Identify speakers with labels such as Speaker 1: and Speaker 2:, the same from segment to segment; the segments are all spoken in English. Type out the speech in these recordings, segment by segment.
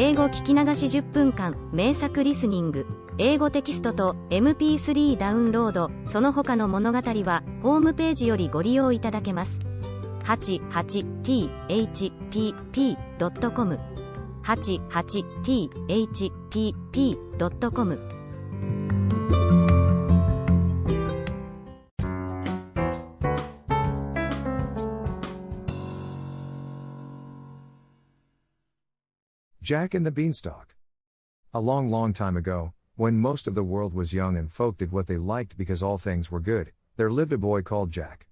Speaker 1: 英語聞き流し10分間、名作リスニング、英語テキストと MP3 ダウンロード、その他の物語は、ホームページよりご利用いただけます。88thpp.com 88thpp.com
Speaker 2: Jack and the Beanstalk. A long, long time ago, when most of the world was young and folk did what they liked because all things were good, there lived a boy called Jack.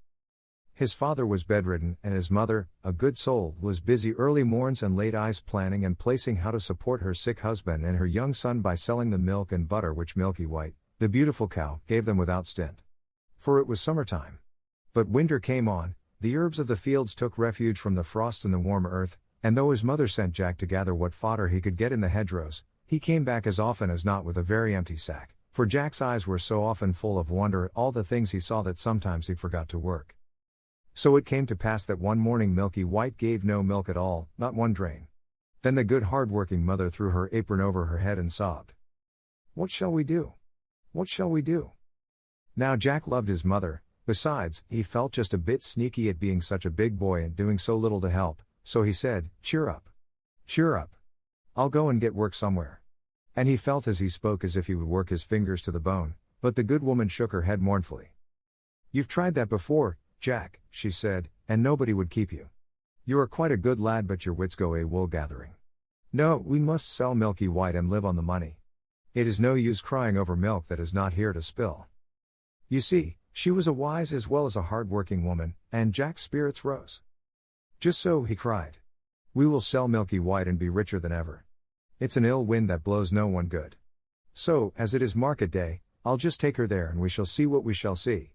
Speaker 2: His father was bedridden, and his mother, a good soul, was busy early morns and late eyes planning and placing how to support her sick husband and her young son by selling the milk and butter which Milky White, the beautiful cow, gave them without stint. For it was summertime. But winter came on, the herbs of the fields took refuge from the frost in the warm earth, and though his mother sent Jack to gather what fodder he could get in the hedgerows, he came back as often as not with a very empty sack, for Jack's eyes were so often full of wonder at all the things he saw that sometimes he forgot to work. So it came to pass that one morning Milky White gave no milk at all, not one drain. Then the good hard-working mother threw her apron over her head and sobbed. "What shall we do? What shall we do?" Now Jack loved his mother, besides, he felt just a bit sneaky at being such a big boy and doing so little to help. So he said, "Cheer up. Cheer up. I'll go and get work somewhere." And he felt as he spoke as if he would work his fingers to the bone, but the good woman shook her head mournfully. "You've tried that before, Jack," she said, "and nobody would keep you. You are quite a good lad, but your wits go a wool gathering. No, we must sell Milky White and live on the money. It is no use crying over milk that is not here to spill." You see, she was a wise as well as a hard-working woman, and Jack's spirits rose. "Just so," he cried. "We will sell Milky White and be richer than ever. It's an ill wind that blows no one good. So, as it is market day, I'll just take her there and we shall see what we shall see."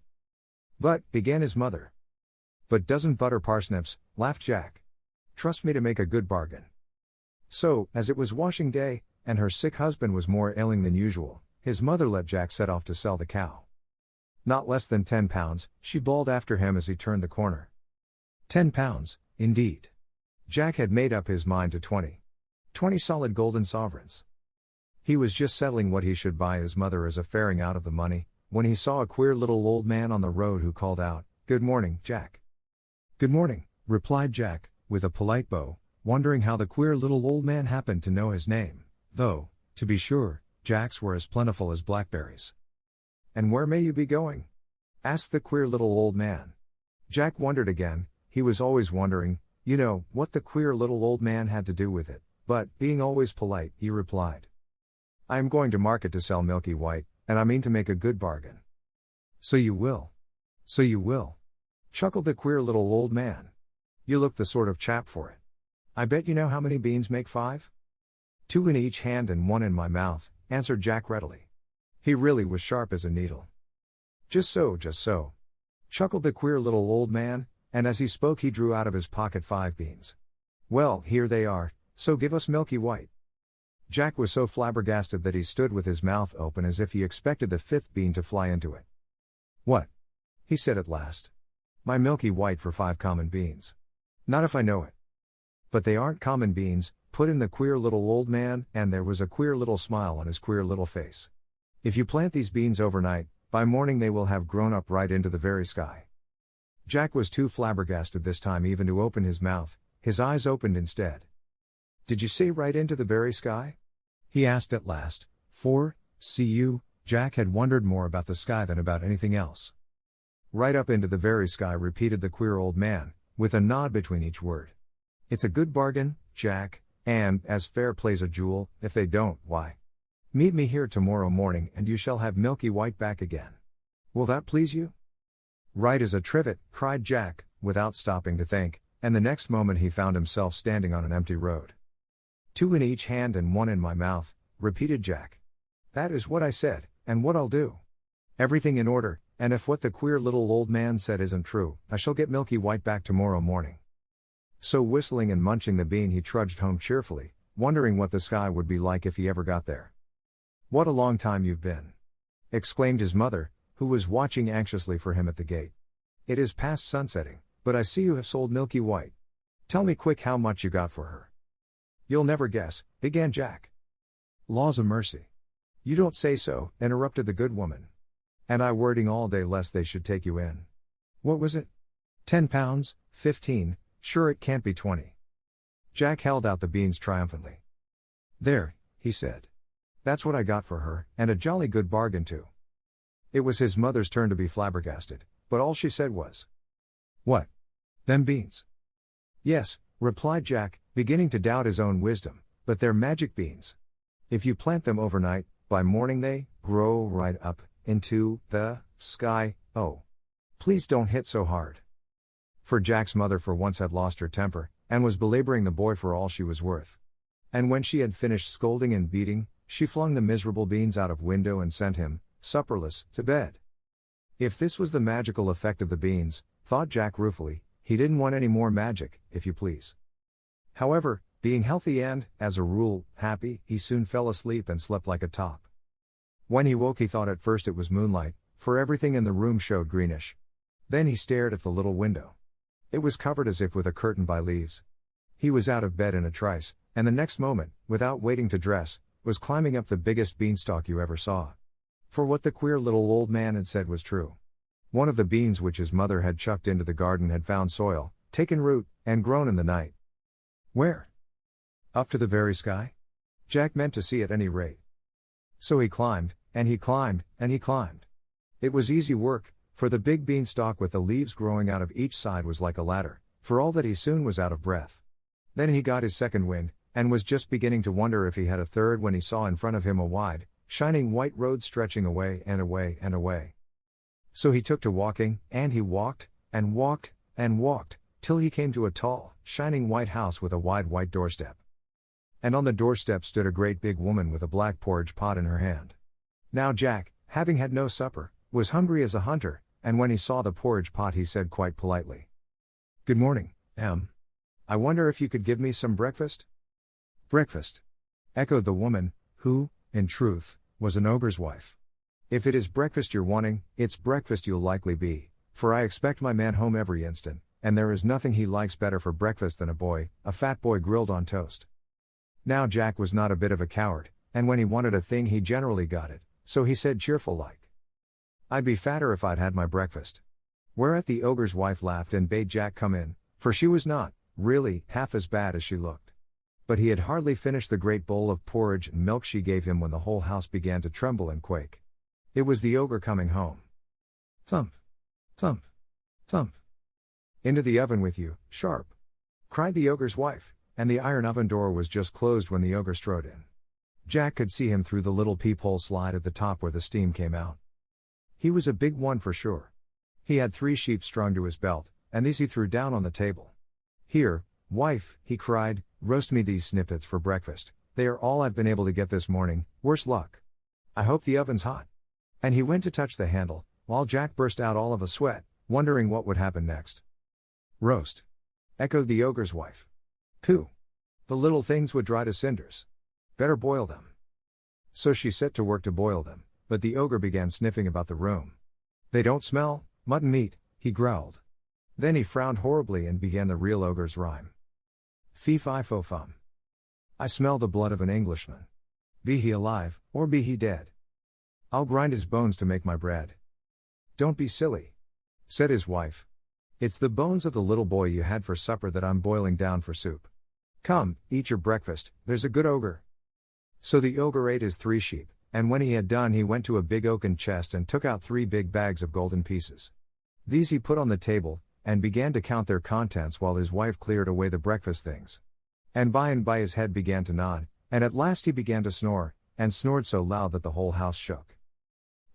Speaker 2: "But," began his mother. "But doesn't butter parsnips," laughed Jack. "Trust me to make a good bargain." So, as it was washing day, and her sick husband was more ailing than usual, his mother let Jack set off to sell the cow. "Not less than 10 pounds, she bawled after him as he turned the corner. 10 pounds, indeed. Jack had made up his mind to 20. 20 solid golden sovereigns. He was just settling what he should buy his mother as a faring out of the money, when he saw a queer little old man on the road who called out, "Good morning, Jack." "Good morning," replied Jack, with a polite bow, wondering how the queer little old man happened to know his name, though, to be sure, Jack's were as plentiful as blackberries. "And where may you be going?" asked the queer little old man. Jack wondered again. He was always wondering, you know, what the queer little old man had to do with it, but, being always polite, he replied, "I am going to market to sell Milky White, and I mean to make a good bargain." "So you will. So you will," chuckled the queer little old man. "You look the sort of chap for it. I bet you know how many beans make 5? 2 in each hand and 1 in my mouth," answered Jack readily. He really was sharp as a needle. Just so," chuckled the queer little old man, and as he spoke he drew out of his pocket 5 beans. "Well, here they are, so give us Milky White." Jack was so flabbergasted that he stood with his mouth open as if he expected the 5th bean to fly into it. "What?" he said at last. "My Milky White for 5 common beans. Not if I know it." "But they aren't common beans," put in the queer little old man, and there was a queer little smile on his queer little face. "If you plant these beans overnight, by morning they will have grown up right into the very sky." Jack was too flabbergasted this time even to open his mouth. His eyes opened instead. "Did you say right into the very sky?" he asked at last, for, see you, Jack had wondered more about the sky than about anything else. "Right up into the very sky," repeated the queer old man, with a nod between each word. "It's a good bargain, Jack, and, as fair plays a jewel, if they don't, why, meet me here tomorrow morning and you shall have Milky White back again. Will that please you?" "Right as a trivet," cried Jack, without stopping to think, and the next moment he found himself standing on an empty road. 2 in each hand and 1 in my mouth," repeated Jack. "That is what I said, and what I'll do. Everything in order, and if what the queer little old man said isn't true, I shall get Milky White back tomorrow morning." So whistling and munching the bean he trudged home cheerfully, wondering what the sky would be like if he ever got there. "What a long time you've been!" exclaimed his mother, who was watching anxiously for him at the gate. "It is past sunsetting, but I see you have sold Milky White. Tell me quick how much you got for her." You'll never guess, began Jack. Laws o' mercy. You don't say so, interrupted the good woman. And I wording all day lest they should take you in. What was it? £10, 15, sure it can't be 20. Jack held out the beans triumphantly. There, he said. That's what I got for her, and a jolly good bargain too. It was his mother's turn to be flabbergasted, but all she said was, What? Them beans? Yes, replied Jack, beginning to doubt his own wisdom, but they're magic beans. If you plant them overnight, by morning they grow right up into the sky. Oh. Please don't hit so hard. For Jack's mother for once had lost her temper, and was belaboring the boy for all she was worth. And when she had finished scolding and beating, she flung the miserable beans out of window and sent him, supperless, to bed. If this was the magical effect of the beans, thought Jack ruefully, he didn't want any more magic, if you please. However, being healthy and, as a rule, happy, he soon fell asleep and slept like a top. When he woke he thought at first it was moonlight, for everything in the room showed greenish. Then he stared at the little window. It was covered as if with a curtain by leaves. He was out of bed in a trice, and the next moment, without waiting to dress, was climbing up the biggest beanstalk you ever saw. For what the queer little old man had said was true. One of the beans which his mother had chucked into the garden had found soil, taken root, and grown in the night. Where? Up to the very sky? Jack meant to see at any rate. So he climbed, and he climbed, and he climbed. It was easy work, for the big beanstalk with the leaves growing out of each side was like a ladder, for all that he soon was out of breath. Then he got his second wind, and was just beginning to wonder if he had a third when he saw in front of him a wide, shining white road stretching away and away and away. So he took to walking, and he walked, and walked, and walked, till he came to a tall, shining white house with a wide white doorstep. And on the doorstep stood a great big woman with a black porridge pot in her hand. Now Jack, having had no supper, was hungry as a hunter, and when he saw the porridge pot he said quite politely, Good morning, I wonder if you could give me some breakfast? Breakfast? Echoed the woman, who, in truth, was an ogre's wife. If it is breakfast you're wanting, it's breakfast you'll likely be, for I expect my man home every instant, and there is nothing he likes better for breakfast than a fat boy grilled on toast. Now Jack was not a bit of a coward, and when he wanted a thing he generally got it, so he said cheerful like, I'd be fatter if I'd had my breakfast. Whereat the ogre's wife laughed and bade Jack come in, for she was not, really, half as bad as she looked. But he had hardly finished the great bowl of porridge and milk she gave him when the whole house began to tremble and quake. It was the ogre coming home. Thump! Thump! Thump! Into the oven with you, sharp! Cried the ogre's wife, and the iron oven door was just closed when the ogre strode in. Jack could see him through the little peephole slide at the top where the steam came out. He was a big one for sure. He had 3 sheep strung to his belt, and these he threw down on the table. Here, wife, he cried, roast me these snippets for breakfast, they are all I've been able to get this morning, worse luck. I hope the oven's hot. And he went to touch the handle, while Jack burst out all of a sweat, wondering what would happen next. Roast! Echoed the ogre's wife. Pooh! The little things would dry to cinders. Better boil them. So she set to work to boil them, but the ogre began sniffing about the room. They don't smell, mutton meat, he growled. Then he frowned horribly and began the real ogre's rhyme. Fee-fi-fo-fum. I smell the blood of an Englishman. Be he alive, or be he dead. I'll grind his bones to make my bread. Don't be silly, said his wife. It's the bones of the little boy you had for supper that I'm boiling down for soup. Come, eat your breakfast, there's a good ogre. So the ogre ate his 3 sheep, and when he had done he went to a big oaken chest and took out 3 big bags of golden pieces. These he put on the table, and began to count their contents while his wife cleared away the breakfast things. And by his head began to nod, and at last he began to snore, and snored so loud that the whole house shook.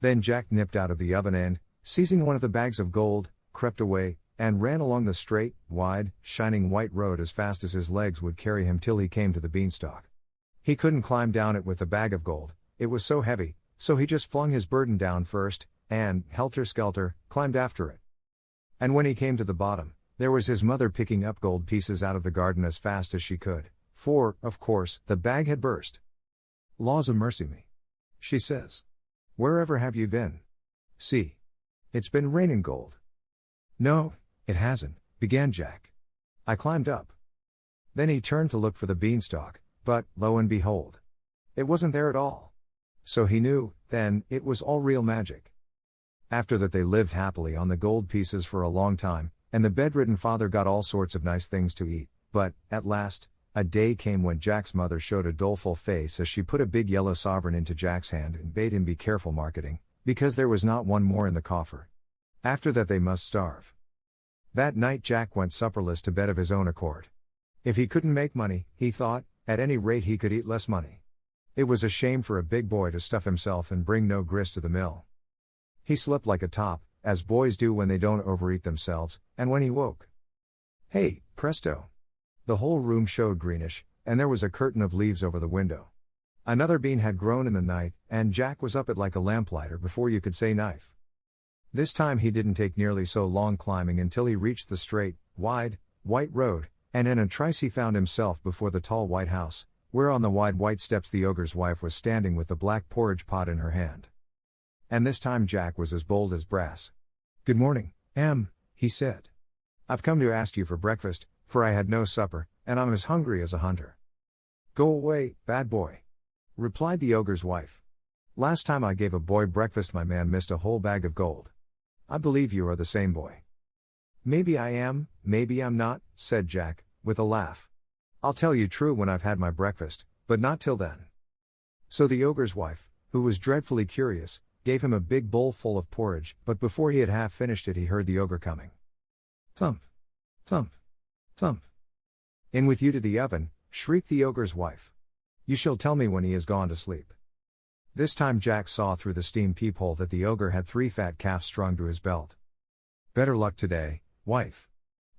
Speaker 2: Then Jack nipped out of the oven and, seizing one of the bags of gold, crept away, and ran along the straight, wide, shining white road as fast as his legs would carry him till he came to the beanstalk. He couldn't climb down it with the bag of gold, it was so heavy, so he just flung his burden down first, and, helter-skelter, climbed after it. And when he came to the bottom, there was his mother picking up gold pieces out of the garden as fast as she could, for, of course, the bag had burst. Laws a mercy me, she says. Wherever have you been? See. It's been raining gold. No, it hasn't, began Jack. I climbed up. Then he turned to look for the beanstalk, but, lo and behold, it wasn't there at all. So he knew, then, it was all real magic. After that they lived happily on the gold pieces for a long time, and the bedridden father got all sorts of nice things to eat, but, at last, a day came when Jack's mother showed a doleful face as she put a big yellow sovereign into Jack's hand and bade him be careful marketing, because there was not one more in the coffer. After that they must starve. That night Jack went supperless to bed of his own accord. If he couldn't make money, he thought, at any rate he could eat less money. It was a shame for a big boy to stuff himself and bring no grist to the mill. He slept like a top, as boys do when they don't overeat themselves, and when he woke, hey, presto! The whole room showed greenish, and there was a curtain of leaves over the window. Another bean had grown in the night, and Jack was up it like a lamplighter before you could say knife. This time he didn't take nearly so long climbing until he reached the straight, wide, white road, and in a trice he found himself before the tall white house, where on the wide white steps the ogre's wife was standing with the black porridge pot in her hand. And this time Jack was as bold as brass. "Good morning, he said. "I've come to ask you for breakfast, for I had no supper, and I'm as hungry as a hunter." "Go away, bad boy," replied the ogre's wife. "Last time I gave a boy breakfast my man missed a whole bag of gold. I believe you are the same boy." "Maybe I am, maybe I'm not," said Jack, with a laugh. "I'll tell you true when I've had my breakfast, but not till then." So the ogre's wife, who was dreadfully curious, gave him a big bowl full of porridge, but before he had half finished it he heard the ogre coming. "Thump! Thump! Thump! In with you to the oven," shrieked the ogre's wife. "You shall tell me when he has gone to sleep." This time Jack saw through the steam peephole that the ogre had 3 fat calves strung to his belt. "Better luck today, wife,"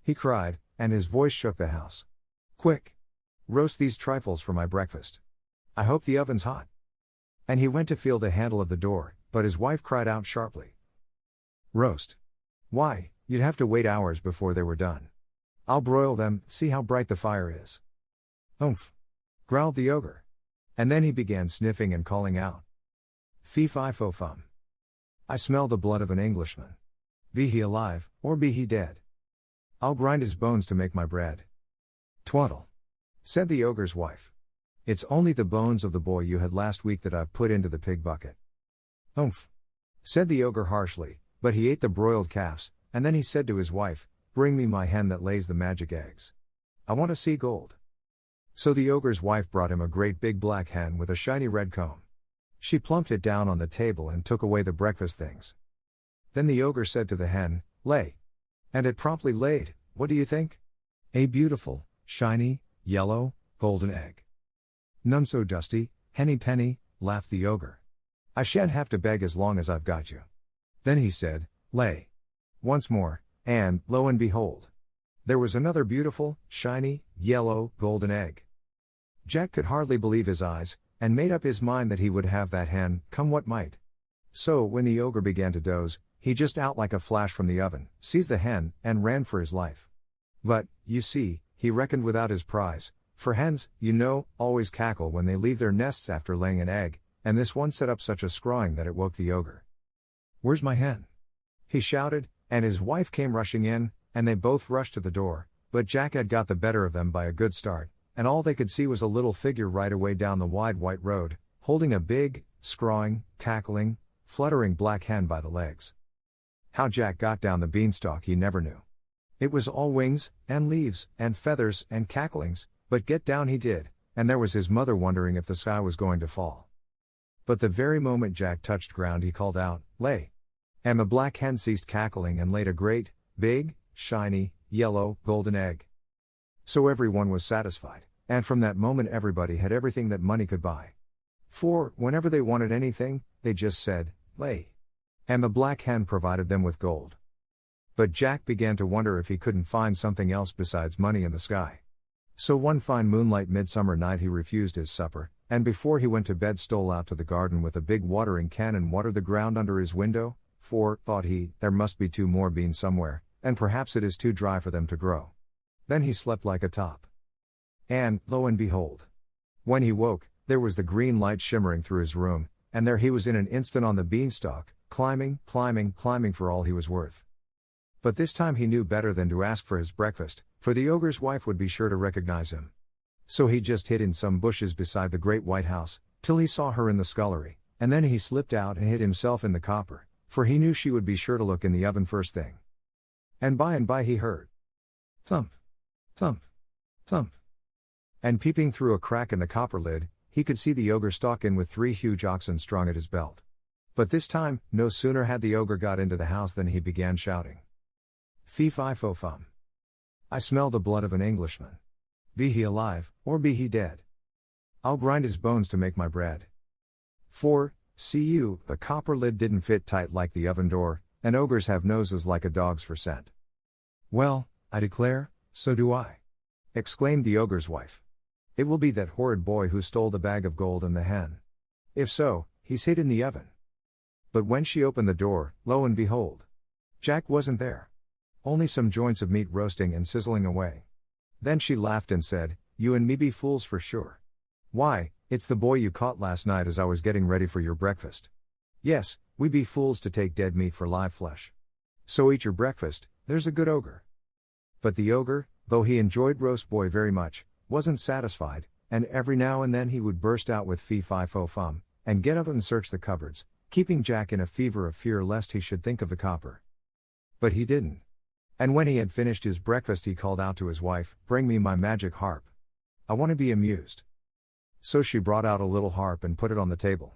Speaker 2: he cried, and his voice shook the house. "Quick! Roast these trifles for my breakfast. I hope the oven's hot." And he went to feel the handle of the door, but his wife cried out sharply. "Roast? Why, you'd have to wait hours before they were done. I'll broil them, see how bright the fire is." "Umph!" growled the ogre. And then he began sniffing and calling out, "Fee-fi-fo-fum. I smell the blood of an Englishman. Be he alive, or be he dead. I'll grind his bones to make my bread." "Twaddle," said the ogre's wife. "It's only the bones of the boy you had last week that I've put into the pig bucket." "Umph," said the ogre harshly, but he ate the broiled calves, and then he said to his wife, "Bring me my hen that lays the magic eggs. I want to see gold." So the ogre's wife brought him a great big black hen with a shiny red comb. She plumped it down on the table and took away the breakfast things. Then the ogre said to the hen, "Lay." And it promptly laid, what do you think? A beautiful, shiny, yellow, golden egg. "None so dusty, henny penny," laughed the ogre. "I shan't have to beg as long as I've got you." Then he said, "Lay." Once more, and, lo and behold, there was another beautiful, shiny, yellow, golden egg. Jack could hardly believe his eyes, and made up his mind that he would have that hen, come what might. So, when the ogre began to doze, he just out like a flash from the oven, seized the hen, and ran for his life. But, you see, he reckoned without his prize, for hens, you know, always cackle when they leave their nests after laying an egg, and this one set up such a scrawling that it woke the ogre. "Where's my hen?" he shouted, and his wife came rushing in, and they both rushed to the door, but Jack had got the better of them by a good start, and all they could see was a little figure right away down the wide white road, holding a big, scrawling, cackling, fluttering black hen by the legs. How Jack got down the beanstalk he never knew. It was all wings, and leaves, and feathers, and cacklings, but get down he did, and there was his mother wondering if the sky was going to fall. But the very moment Jack touched ground he called out, "Lay!" And the black hen ceased cackling and laid a great, big, shiny, yellow, golden egg. So everyone was satisfied, and from that moment everybody had everything that money could buy. For, whenever they wanted anything, they just said, "Lay." And the black hen provided them with gold. But Jack began to wonder if he couldn't find something else besides money in the sky. So one fine moonlight midsummer night he refused his supper, and before he went to bed stole out to the garden with a big watering can and watered the ground under his window, for, thought he, there must be 2 more beans somewhere, and perhaps it is too dry for them to grow. Then he slept like a top. And, lo and behold, when he woke, there was the green light shimmering through his room, and there he was in an instant on the beanstalk, climbing, climbing, climbing for all he was worth. But this time he knew better than to ask for his breakfast, for the ogre's wife would be sure to recognize him. So he just hid in some bushes beside the great white house, till he saw her in the scullery, and then he slipped out and hid himself in the copper, for he knew she would be sure to look in the oven first thing. And by he heard thump, thump, thump. And peeping through a crack in the copper lid, he could see the ogre stalk in with 3 huge oxen strung at his belt. But this time, no sooner had the ogre got into the house than he began shouting. Fee-fi-fo-fum. I smell the blood of an Englishman. Be he alive, or be he dead. I'll grind his bones to make my bread. For, see you, the copper lid didn't fit tight like the oven door, and ogres have noses like a dog's for scent. Well, I declare, so do I, exclaimed the ogre's wife. It will be that horrid boy who stole the bag of gold and the hen. If so, he's hid in the oven. But when she opened the door, lo and behold, Jack wasn't there. Only some joints of meat roasting and sizzling away. Then she laughed and said, You and me be fools for sure. Why, it's the boy you caught last night as I was getting ready for your breakfast. Yes, we be fools to take dead meat for live flesh. So eat your breakfast, there's a good ogre. But the ogre, though he enjoyed roast boy very much, wasn't satisfied, and every now and then he would burst out with fee-fi-fo-fum, and get up and search the cupboards, keeping Jack in a fever of fear lest he should think of the copper. But he didn't. And when he had finished his breakfast he called out to his wife, Bring me my magic harp. I want to be amused. So she brought out a little harp and put it on the table.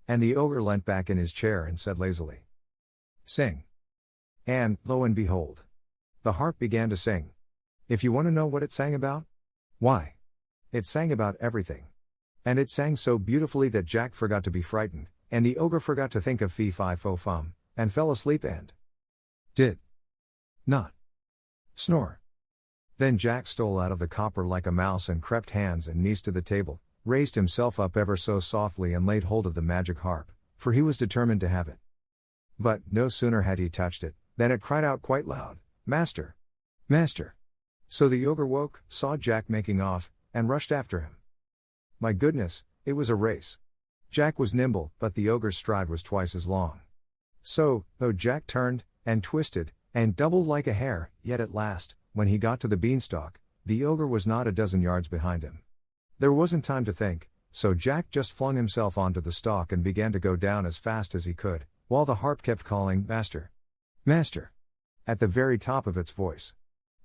Speaker 2: And the ogre leant back in his chair and said lazily, Sing. And, lo and behold, the harp began to sing. If you want to know what it sang about? Why, it sang about everything. And it sang so beautifully that Jack forgot to be frightened, and the ogre forgot to think of fee-fi-fo-fum, and fell asleep and did not snore. Then Jack stole out of the copper like a mouse and crept hands and knees to the table, raised himself up ever so softly and laid hold of the magic harp, for he was determined to have it. But, no sooner had he touched it, than it cried out quite loud, Master! Master! So the ogre woke, saw Jack making off, and rushed after him. My goodness, it was a race. Jack was nimble, but the ogre's stride was twice as long. So, though Jack turned, and twisted, and doubled like a hare, yet at last, when he got to the beanstalk, the ogre was not a dozen yards behind him. There wasn't time to think, so Jack just flung himself onto the stalk and began to go down as fast as he could, while the harp kept calling, Master! Master! At the very top of its voice.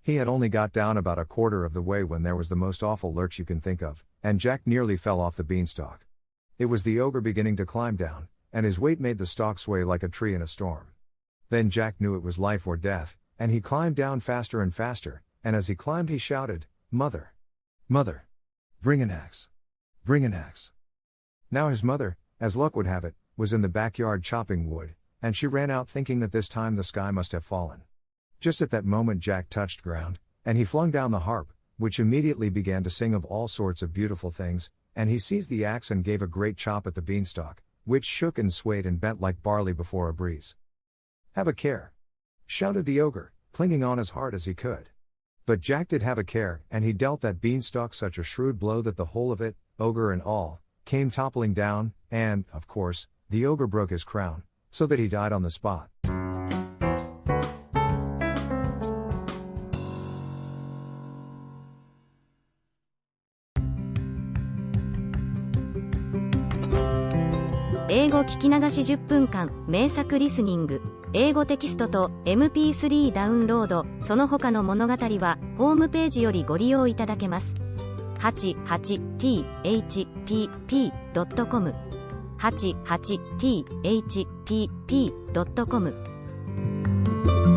Speaker 2: He had only got down about a quarter of the way when there was the most awful lurch you can think of, and Jack nearly fell off the beanstalk. It was the ogre beginning to climb down, and his weight made the stalk sway like a tree in a storm. Then Jack knew it was life or death, and he climbed down faster and faster, and as he climbed he shouted, Mother! Mother! Bring an axe! Bring an axe! Now his mother, as luck would have it, was in the backyard chopping wood, and she ran out thinking that this time the sky must have fallen. Just at that moment Jack touched ground, and he flung down the harp, which immediately began to sing of all sorts of beautiful things, and he seized the axe and gave a great chop at the beanstalk, which shook and swayed and bent like barley before a breeze. Have a care! Shouted the ogre, clinging on as hard as he could. But Jack did have a care, and he dealt that beanstalk such a shrewd blow that the whole of it, ogre and all, came toppling down, and, of course, the ogre broke his crown, so that he died on the spot.
Speaker 1: 英語聞き流し10分間、名作リスニング。英語テキストと MP3 ダウンロード、その他の物語は、ホームページよりご利用いただけます。88thpp.com 88thpp.com